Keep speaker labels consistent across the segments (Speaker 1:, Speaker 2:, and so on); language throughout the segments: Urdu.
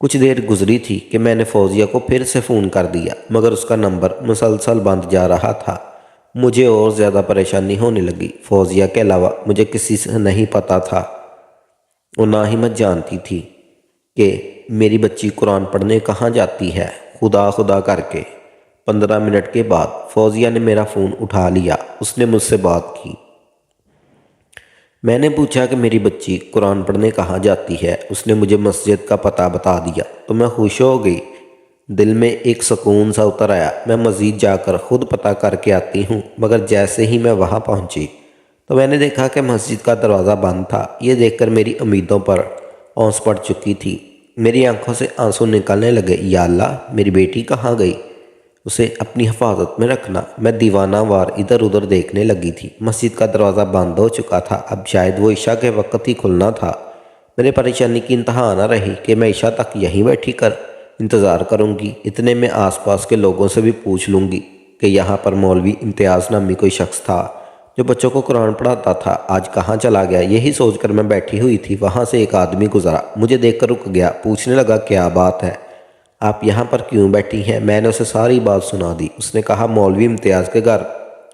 Speaker 1: کچھ دیر گزری تھی کہ میں نے فوزیہ کو پھر سے فون کر دیا، مگر اس کا نمبر مسلسل بند جا رہا تھا۔ مجھے اور زیادہ پریشانی ہونے لگی۔ فوزیہ کے علاوہ مجھے کسی سے نہیں پتہ تھا اور نہ ہی میں جانتی تھی کہ میری بچی قرآن پڑھنے کہاں جاتی ہے۔ خدا خدا کر کے 15 منٹ کے بعد فوزیہ نے میرا فون اٹھا لیا۔ اس نے مجھ سے بات کی۔ میں نے پوچھا کہ میری بچی قرآن پڑھنے کہاں جاتی ہے۔ اس نے مجھے مسجد کا پتہ بتا دیا تو میں خوش ہو گئی۔ دل میں ایک سکون سا اتر آیا۔ میں مزید جا کر خود پتہ کر کے آتی ہوں، مگر جیسے ہی میں وہاں پہنچی تو میں نے دیکھا کہ مسجد کا دروازہ بند تھا۔ یہ دیکھ کر میری امیدوں پر اونس پڑ چکی تھی۔ میری آنکھوں سے آنسو نکلنے لگے۔ یا اللہ، میری بیٹی کہاں گئی؟ اسے اپنی حفاظت میں رکھنا۔ میں دیوانہ وار ادھر ادھر دیکھنے لگی تھی۔ مسجد کا دروازہ بند ہو چکا تھا۔ اب شاید وہ عشاء کے وقت ہی کھلنا تھا۔ میرے پریشانی کی انتہا نہ رہی کہ میں عشاء تک یہیں بیٹھی کر انتظار کروں گی۔ اتنے میں آس پاس کے لوگوں سے بھی پوچھ لوں گی کہ یہاں پر مولوی امتیاز نامی کوئی شخص تھا جو بچوں کو قرآن پڑھاتا تھا، آج کہاں چلا گیا؟ یہی سوچ کر میں بیٹھی ہوئی تھی۔ وہاں سے ایک آدمی گزرا، مجھے دیکھ کر رک گیا، پوچھنے لگا کیا بات ہے، آپ یہاں پر کیوں بیٹھی ہیں؟ میں نے اسے ساری بات سنا دی۔ اس نے کہا مولوی امتیاز کے گھر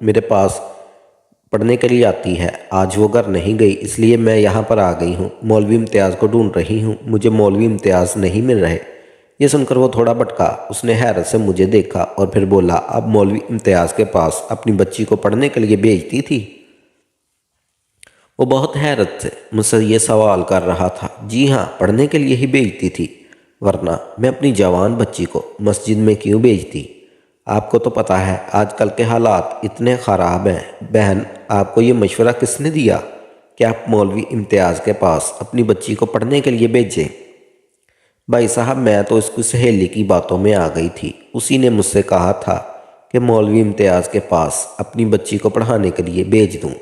Speaker 1: میرے پاس پڑھنے کے لیے آتی ہے، آج وہ گھر نہیں گئی، اس لیے میں یہاں پر آ گئی ہوں۔ مولوی امتیاز کو ڈھونڈ رہی ہوں، مجھے مولوی امتیاز نہیں مل رہے۔ یہ سن کر وہ تھوڑا بھٹکا۔ اس نے حیرت سے مجھے دیکھا اور پھر بولا، اب مولوی امتیاز کے پاس اپنی بچی کو پڑھنے کے لیے بھیجتی تھی؟ وہ بہت حیرت سے مجھ سے یہ سوال کر رہا تھا۔ جی ہاں، پڑھنے کے لیے ہی بھیجتی تھی، ورنہ میں اپنی جوان بچی کو مسجد میں کیوں بھیجتی؟ آپ کو تو پتہ ہے آج کل کے حالات اتنے خراب ہیں۔ بہن، آپ کو یہ مشورہ کس نے دیا کہ آپ مولوی امتیاز کے پاس اپنی بچی کو پڑھنے کے لیے بھیجیں؟ بھائی صاحب، میں تو اس کی سہیلی کی باتوں میں آ گئی تھی۔ اسی نے مجھ سے کہا تھا کہ مولوی امتیاز کے پاس اپنی بچی کو پڑھانے کے لیے بھیج دوں،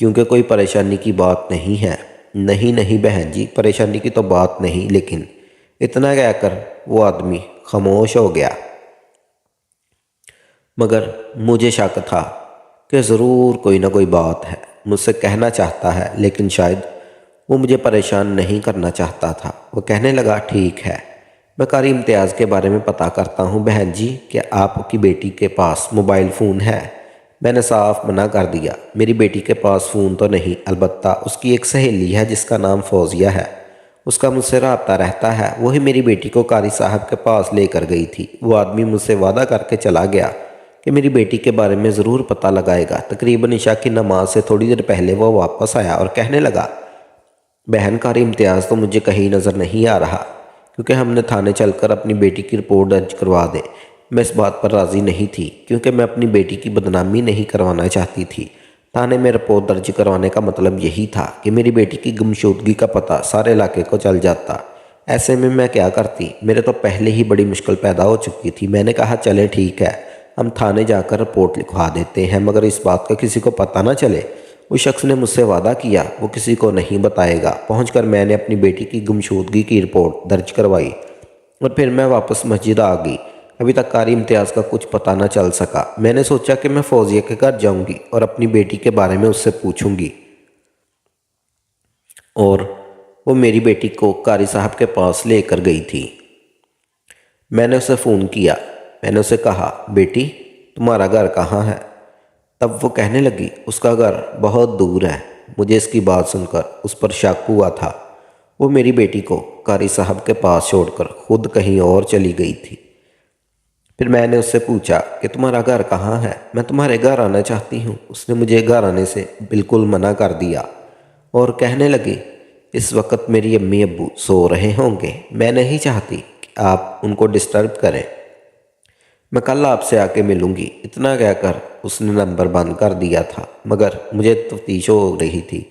Speaker 1: کیونکہ کوئی پریشانی کی بات نہیں ہے۔ نہیں بہن جی، پریشانی کی تو بات نہیں، لیکن اتنا کہہ کر وہ آدمی خاموش ہو گیا۔ مگر مجھے شک تھا کہ ضرور کوئی نہ کوئی بات ہے، مجھ سے کہنا چاہتا ہے، لیکن شاید وہ مجھے پریشان نہیں کرنا چاہتا تھا۔ وہ کہنے لگا، ٹھیک ہے، میں قاری امتیاز کے بارے میں پتہ کرتا ہوں۔ بہن جی، کیا آپ کی بیٹی کے پاس موبائل فون ہے؟ میں نے صاف منع کر دیا، میری بیٹی کے پاس فون تو نہیں، البتہ اس کی ایک سہیلی ہے جس کا نام فوزیہ ہے، اس کا مجھ سے رابطہ رہتا ہے، وہی میری بیٹی کو قاری صاحب کے پاس لے کر گئی تھی۔ وہ آدمی مجھ سے وعدہ کر کے چلا گیا کہ میری بیٹی کے بارے میں ضرور پتہ لگائے گا۔ تقریباً عشاء کی نماز سے تھوڑی دیر پہلے وہ واپس آیا اور کہنے لگا، بہن، قاری امتیاز تو مجھے کہیں نظر نہیں آ رہا، کیونکہ ہم نے تھانے چل کر اپنی بیٹی کی رپورٹ درج کروا دیں۔ میں اس بات پر راضی نہیں تھی، کیونکہ میں اپنی بیٹی کی بدنامی نہیں کروانا چاہتی تھی۔ تھانے میں رپورٹ درج کروانے کا مطلب یہی تھا کہ میری بیٹی کی گمشدگی کا پتہ سارے علاقے کو چل جاتا۔ ایسے میں کیا کرتی؟ میرے تو پہلے ہی بڑی مشکل پیدا ہو چکی تھی۔ میں نے کہا، چلیں ٹھیک ہے، ہم تھانے جا کر رپورٹ لکھوا دیتے ہیں، مگر اس بات کا کسی کو پتہ نہ چلے۔ اس شخص نے مجھ سے وعدہ کیا وہ کسی کو نہیں بتائے گا۔ پہنچ کر میں نے اپنی بیٹی کی گمشدگی کی رپورٹ درج کروائی اور پھر میں واپس مسجد آ گئی۔ ابھی تک قاری امتیاز کا کچھ پتہ نہ چل سکا۔ میں نے سوچا کہ میں فوزیہ کے گھر جاؤں گی اور اپنی بیٹی کے بارے میں اس سے پوچھوں گی، اور وہ میری بیٹی کو قاری صاحب کے پاس لے کر گئی تھی۔ میں نے اسے فون کیا۔ میں نے اسے کہا، بیٹی، تمہارا گھر کہاں ہے؟ تب وہ کہنے لگی، اس کا گھر بہت دور ہے۔ مجھے اس کی بات سن کر اس پر شک ہوا تھا۔ وہ میری بیٹی کو قاری صاحب کے پاس چھوڑ کر خود کہیں اور چلی گئی تھی۔ پھر میں نے اس سے پوچھا کہ تمہارا گھر کہاں ہے؟ میں تمہارے گھر آنا چاہتی ہوں۔ اس نے مجھے گھر آنے سے بالکل منع کر دیا اور کہنے لگی، اس وقت میری امی ابو سو رہے ہوں گے، میں نہیں چاہتی کہ آپ ان کو ڈسٹرب کریں، میں کل آپ سے آ کے ملوں گی۔ اتنا کہہ کر اس نے نمبر بند کر دیا تھا، مگر مجھے تفتیش ہو رہی تھی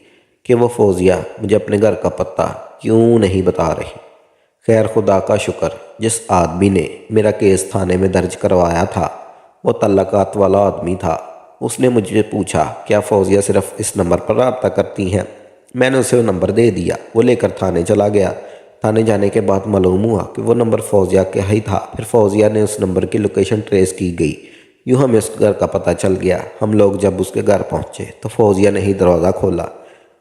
Speaker 1: کہ وہ فوزیہ مجھے اپنے گھر کا پتہ کیوں نہیں بتا رہی۔ خیر، خدا کا شکر، جس آدمی نے میرا کیس تھانے میں درج کروایا تھا وہ تعلقات والا آدمی تھا۔ اس نے مجھے پوچھا، کیا فوزیہ صرف اس نمبر پر رابطہ کرتی ہیں؟ میں نے اسے وہ نمبر دے دیا۔ وہ لے کر تھانے چلا گیا۔ تھانے جانے کے بعد معلوم ہوا کہ وہ نمبر فوزیہ کا ہی تھا۔ پھر فوزیہ نے اس نمبر کی لوکیشن ٹریس کی گئی، یوں ہمیں اس گھر کا پتہ چل گیا۔ ہم لوگ جب اس کے گھر پہنچے تو فوزیہ نے ہی دروازہ کھولا۔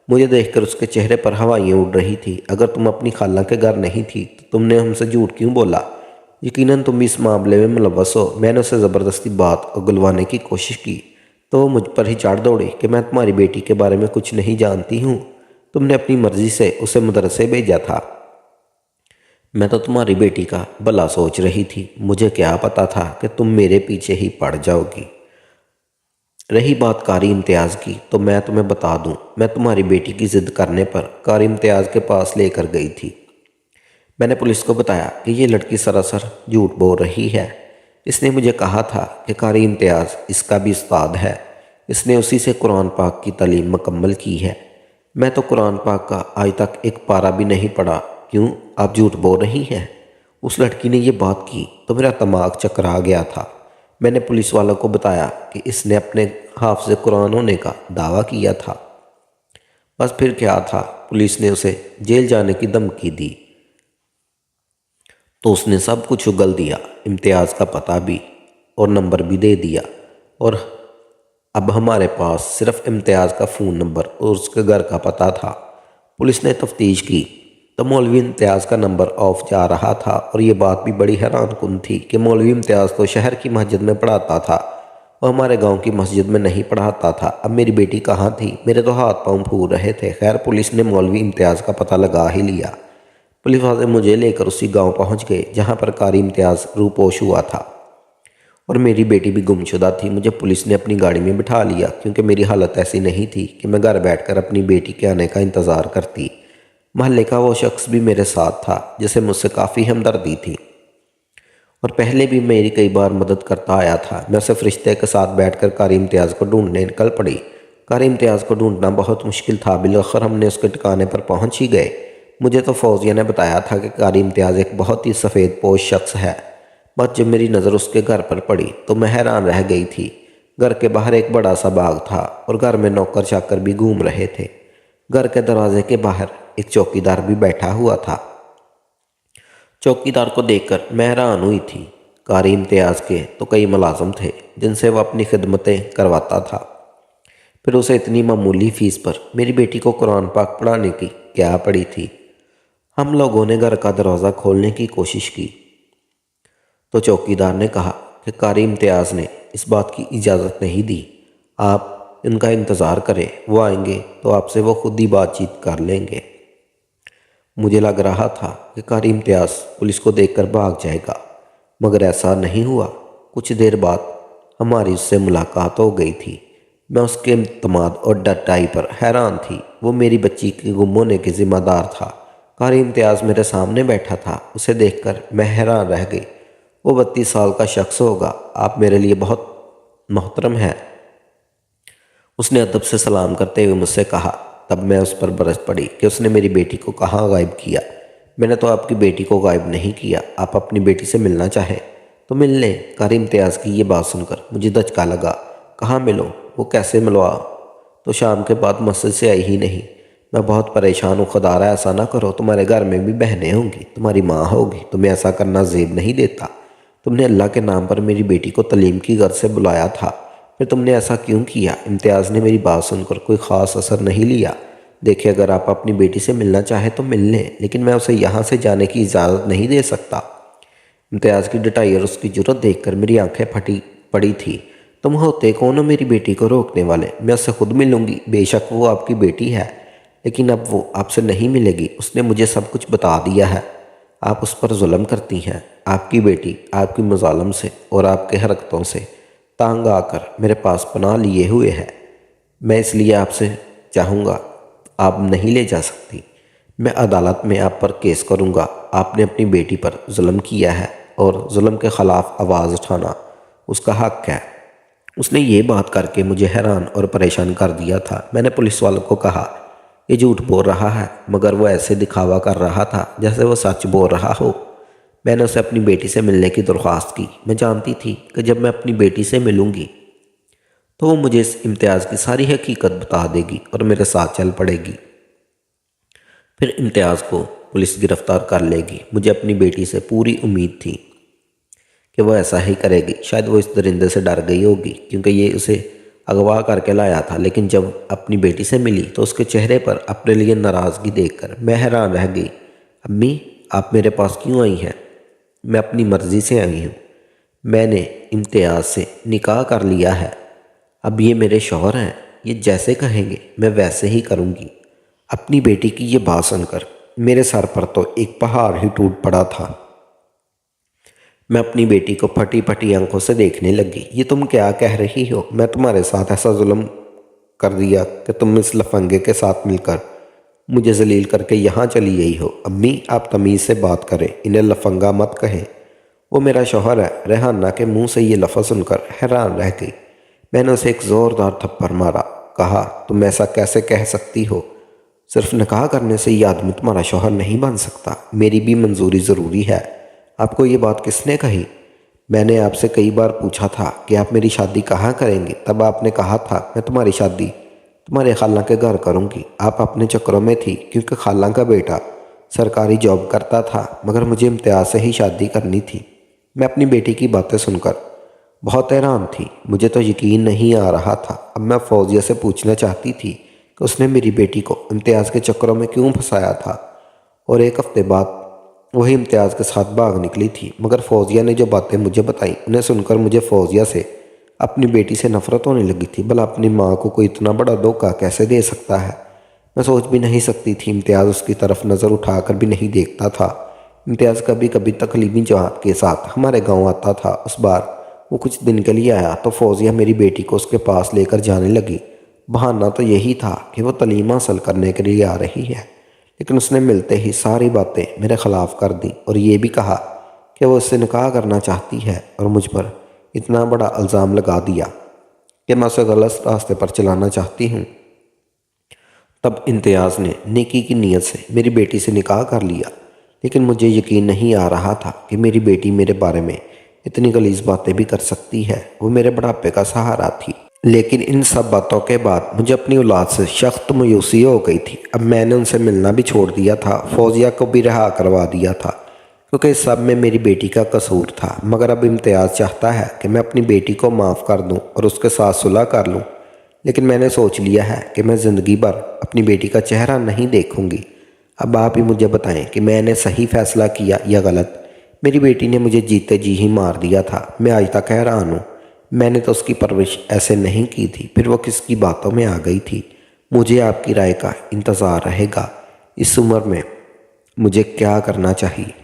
Speaker 1: مجھے دیکھ کر اس کے چہرے پر ہوائیاں اڑ رہی تھی۔ اگر تم اپنی خالہ کے گھر نہیں تھی تو تم نے ہم سے جھوٹ کیوں بولا؟ یقیناً تم بھی اس معاملے میں ملوث ہو۔ میں نے اسے زبردستی بات اگلوانے کی کوشش کی تو وہ مجھ پر ہی چڑھ دوڑی کہ میں تمہاری بیٹی کے بارے میں کچھ نہیں جانتی ہوں۔ تم نے اپنی مرضی سے اسے مدرسے بھیجا تھا۔ میں تو تمہاری بیٹی کا بھلا سوچ رہی تھی، مجھے کیا پتا تھا کہ تم میرے پیچھے ہی پڑ جاؤ گی۔ رہی بات قاری امتیاز کی تو میں تمہیں بتا دوں، میں تمہاری بیٹی کی ضد کرنے پر قاری امتیاز کے پاس لے کر گئی تھی۔ میں نے پولیس کو بتایا کہ یہ لڑکی سراسر جھوٹ بول رہی ہے۔ اس نے مجھے کہا تھا کہ قاری امتیاز اس کا بھی استاد ہے، اس نے اسی سے قرآن پاک کی تعلیم مکمل کی ہے۔ میں تو قرآن پاک کا آج تک ایک پارہ بھی نہیں پڑھا۔ کیوں آپ جھوٹ بول رہی ہیں؟ اس لڑکی نے یہ بات کی تو میرا دماغ چکرا گیا تھا۔ میں نے پولیس والوں کو بتایا کہ اس نے اپنے حافظ قرآن ہونے کا دعویٰ کیا تھا۔ بس پھر کیا تھا، پولیس نے اسے جیل جانے کی دھمکی دی تو اس نے سب کچھ اگل دیا، امتیاز کا پتہ بھی اور نمبر بھی دے دیا، اور اب ہمارے پاس صرف امتیاز کا فون نمبر اور اس کے گھر کا پتہ تھا۔ پولیس نے تفتیش کی تو مولوی امتیاز کا نمبر آف جا رہا تھا، اور یہ بات بھی بڑی حیران کن تھی کہ مولوی امتیاز تو شہر کی مسجد میں پڑھاتا تھا، وہ ہمارے گاؤں کی مسجد میں نہیں پڑھاتا تھا۔ اب میری بیٹی کہاں تھی؟ میرے تو ہاتھ پاؤں پھول رہے تھے۔ خیر پولیس نے مولوی امتیاز کا پتہ لگا ہی لیا۔ پولیس والے مجھے لے کر اسی گاؤں پہنچ گئے جہاں پر قاری امتیاز روپوش ہوا تھا، اور میری بیٹی بھی گم شدہ تھی۔ مجھے پولیس نے اپنی گاڑی میں بٹھا لیا کیونکہ میری حالت ایسی نہیں تھی کہ میں گھر بیٹھ کر اپنی بیٹی کے آنے کا انتظار کرتی۔ محلے کا وہ شخص بھی میرے ساتھ تھا جسے مجھ سے کافی ہمدردی تھی اور پہلے بھی میری کئی بار مدد کرتا آیا تھا۔ میں اسے فرشتے کے ساتھ بیٹھ کر قاری امتیاز کو ڈھونڈنے نکل پڑی۔ قاری امتیاز کو ڈھونڈنا بہت مشکل تھا، بالآخر ہم نے اس کے ٹھکانے پر پہنچ ہی گئے۔ مجھے تو فوزیہ نے بتایا تھا کہ قاری امتیاز ایک بہت ہی سفید پوش شخص ہے۔ بس جب میری نظر اس کے گھر پر پڑی تو میں حیران رہ گئی تھی۔ گھر کے باہر ایک بڑا سا باغ تھا اور گھر میں نوکر چاکر بھی گھوم رہے تھے۔ گھر کے دروازے کے باہر ایک چوکیدار بھی بیٹھا ہوا تھا۔ چوکیدار کو دیکھ کر میں حیران ہوئی تھی۔ قاری امتیاز کے تو کئی ملازم تھے جن سے وہ اپنی خدمتیں کرواتا تھا، پھر اسے اتنی معمولی فیس پر میری بیٹی کو قرآن پاک پڑھانے کی کیا پڑی تھی۔ ہم لوگوں نے گھر کا دروازہ کھولنے کی کوشش کی تو چوکیدار نے کہا کہ قاری امتیاز نے اس بات کی اجازت نہیں دی، آپ ان کا انتظار کریں، وہ آئیں گے تو آپ سے وہ خود ہی بات چیت کر لیں گے۔ مجھے لگ رہا تھا کہ قاری امتیاز پولیس کو دیکھ کر بھاگ جائے گا، مگر ایسا نہیں ہوا۔ کچھ دیر بعد ہماری اس سے ملاقات ہو گئی تھی۔ میں اس کے اعتماد اور ڈٹائی پر حیران تھی۔ وہ میری بچی کے گم ہونے کے ذمہ دار تھا۔ قاری امتیاز میرے سامنے بیٹھا تھا، اسے دیکھ کر میں حیران رہ گئی۔ وہ 32 سال کا شخص ہوگا۔ آپ میرے لیے بہت محترم ہیں، اس نے ادب سے سلام کرتے ہوئے مجھ سے کہا۔ تب میں اس پر برس پڑی کہ اس نے میری بیٹی کو کہاں غائب کیا۔ میں نے تو آپ کی بیٹی کو غائب نہیں کیا، آپ اپنی بیٹی سے ملنا چاہیں تو مل لیں۔ قاری امتیاز کی یہ بات سن کر مجھے دھچکا لگا۔ کہاں ملوں؟ وہ کیسے ملوا؟ تو شام کے بعد مسجد سے آئی ہی نہیں۔ میں بہت پریشان ہوں، خدا را ایسا نہ کرو، تمہارے گھر میں بھی بہنیں ہوں گی، تمہاری ماں ہوگی، تمہیں ایسا کرنا زیب نہیں دیتا۔ تم نے اللہ کے نام پر میری بیٹی کو تعلیم کی غرض سے بلایا تھا، پھر تم نے ایسا کیوں کیا؟ امتیاز نے میری بات سن کر کوئی خاص اثر نہیں لیا۔ دیکھیں، اگر آپ اپنی بیٹی سے ملنا چاہیں تو مل لیں، لیکن میں اسے یہاں سے جانے کی اجازت نہیں دے سکتا۔ امتیاز کی ڈٹائی اور اس کی جرأت دیکھ کر میری آنکھیں پھٹی پڑی تھی۔ تم ہوتے کون ہو میری بیٹی کو روکنے والے؟ میں اس سے خود ملوں گی۔ بے شک وہ آپ کی بیٹی ہے، لیکن اب وہ آپ سے نہیں ملے گی، اس نے مجھے سب کچھ بتا دیا ہے۔ آپ اس پر ظلم کرتی ہیں۔ آپ کی بیٹی آپ کی مظالم سے اور آپ کے حرکتوں سے تانگ آ کر میرے پاس پناہ لیے ہوئے ہے۔ میں اس لیے آپ سے چاہوں گا، آپ نہیں لے جا سکتی۔ میں عدالت میں آپ پر کیس کروں گا۔ آپ نے اپنی بیٹی پر ظلم کیا ہے اور ظلم کے خلاف آواز اٹھانا اس کا حق ہے۔ اس نے یہ بات کر کے مجھے حیران اور پریشان کر دیا تھا۔ میں نے پولیس والوں کو کہا، یہ جھوٹ بول رہا ہے، مگر وہ ایسے دکھاوا کر رہا تھا جیسے وہ سچ بول رہا ہو۔ میں نے اسے اپنی بیٹی سے ملنے کی درخواست کی۔ میں جانتی تھی کہ جب میں اپنی بیٹی سے ملوں گی تو وہ مجھے اس امتیاز کی ساری حقیقت بتا دے گی اور میرے ساتھ چل پڑے گی، پھر امتیاز کو پولیس گرفتار کر لے گی۔ مجھے اپنی بیٹی سے پوری امید تھی کہ وہ ایسا ہی کرے گی۔ شاید وہ اس درندے سے ڈر گئی ہوگی کیونکہ یہ اسے اغوا کر کے لایا تھا، لیکن جب اپنی بیٹی سے ملی تو اس کے چہرے پر اپنے لیے ناراضگی دیکھ کر میں حیران رہ گئی۔ امی، آپ میرے پاس کیوں آئی ہیں؟ میں اپنی مرضی سے آئی ہوں۔ میں نے امتیاز سے نکاح کر لیا ہے۔ اب یہ میرے شوہر ہیں، یہ جیسے کہیں گے میں ویسے ہی کروں گی۔ اپنی بیٹی کی یہ بات سن کر میرے سر پر تو ایک پہاڑ ہی ٹوٹ پڑا تھا۔ میں اپنی بیٹی کو پھٹی پھٹی آنکھوں سے دیکھنے لگی۔ یہ تم کیا کہہ رہی ہو؟ میں تمہارے ساتھ ایسا ظلم کر دیا کہ تم اس لفنگے کے ساتھ مل کر مجھے ذلیل کر کے یہاں چلی گئی ہو؟ امی، آپ تمیز سے بات کریں، انہیں لفنگا مت کہیں۔ وہ میرا شوہر ہے۔ ریحانہ کے منہ سے یہ لفظ سن کر حیران رہ گئی۔ میں نے اسے ایک زوردار تھپڑ مارا۔ کہا، تم ایسا کیسے کہہ سکتی ہو؟ صرف نکاح کرنے سے یہ آدمی تمہارا شوہر نہیں بن سکتا، میری بھی منظوری ضروری ہے۔ آپ کو یہ بات کس نے کہی؟ میں نے آپ سے کئی بار پوچھا تھا کہ آپ میری شادی کہاں کریں گے، تب آپ نے کہا تھا میں تمہاری شادی تمہارے خالہ کے گھر کروں گی۔ آپ اپنے چکروں میں تھی، کیونکہ خالہ کا بیٹا سرکاری جاب کرتا تھا، مگر مجھے امتیاز سے ہی شادی کرنی تھی۔ میں اپنی بیٹی کی باتیں سن کر بہت حیران تھی۔ مجھے تو یقین نہیں آ رہا تھا۔ اب میں فوزیہ سے پوچھنا چاہتی تھی کہ اس نے میری بیٹی کو امتیاز کے چکروں میں کیوں پھنسایا تھا، اور ایک ہفتے بعد وہی امتیاز کے ساتھ بھاگ نکلی تھی۔ مگر فوزیہ نے جو باتیں مجھے بتائیں، انہیں سن کر مجھے فوزیہ سے اپنی بیٹی سے نفرت ہونے لگی تھی۔ بھلا اپنی ماں کو کوئی اتنا بڑا دھوکہ کیسے دے سکتا ہے؟ میں سوچ بھی نہیں سکتی تھی۔ امتیاز اس کی طرف نظر اٹھا کر بھی نہیں دیکھتا تھا۔ امتیاز کبھی کبھی تکلیمی جماعت کے ساتھ ہمارے گاؤں آتا تھا۔ اس بار وہ کچھ دن کے لیے آیا تو فوزیہ میری بیٹی کو اس کے پاس لے کر جانے لگی۔ بہانہ تو یہی تھا کہ وہ تعلیم حاصل کرنے کے لیے آ رہی ہے، لیکن اس نے ملتے ہی ساری باتیں میرے خلاف کر دیں اور یہ بھی کہا کہ وہ اس سے نکاح کرنا چاہتی ہے، اور مجھ پر اتنا بڑا الزام لگا دیا کہ میں اسے غلط راستے پر چلانا چاہتی ہوں۔ تب امتیاز نے نیکی کی نیت سے میری بیٹی سے نکاح کر لیا، لیکن مجھے یقین نہیں آ رہا تھا کہ میری بیٹی میرے بارے میں اتنی غلیظ باتیں بھی کر سکتی ہے۔ وہ میرے بڑھاپے کا سہارا تھی، لیکن ان سب باتوں کے بعد مجھے اپنی اولاد سے سخت مایوسی ہو گئی تھی۔ اب میں نے ان سے ملنا بھی چھوڑ دیا تھا، فوزیہ کو بھی رہا کروا دیا تھا، کیونکہ اس سب میں میری بیٹی کا قصور تھا۔ مگر اب امتیاز چاہتا ہے کہ میں اپنی بیٹی کو معاف کر دوں اور اس کے ساتھ صلح کر لوں، لیکن میں نے سوچ لیا ہے کہ میں زندگی بھر اپنی بیٹی کا چہرہ نہیں دیکھوں گی۔ اب آپ ہی مجھے بتائیں کہ میں نے صحیح فیصلہ کیا یا غلط؟ میری بیٹی نے مجھے جیتے جی ہی مار دیا تھا۔ میں آج تک حیران ہوں، میں نے تو اس کی پرورش ایسے نہیں کی تھی، پھر وہ کس کی باتوں میں آ گئی تھی؟ مجھے آپ کی رائے کا انتظار رہے گا۔ اس عمر میں مجھے کیا کرنا چاہیے؟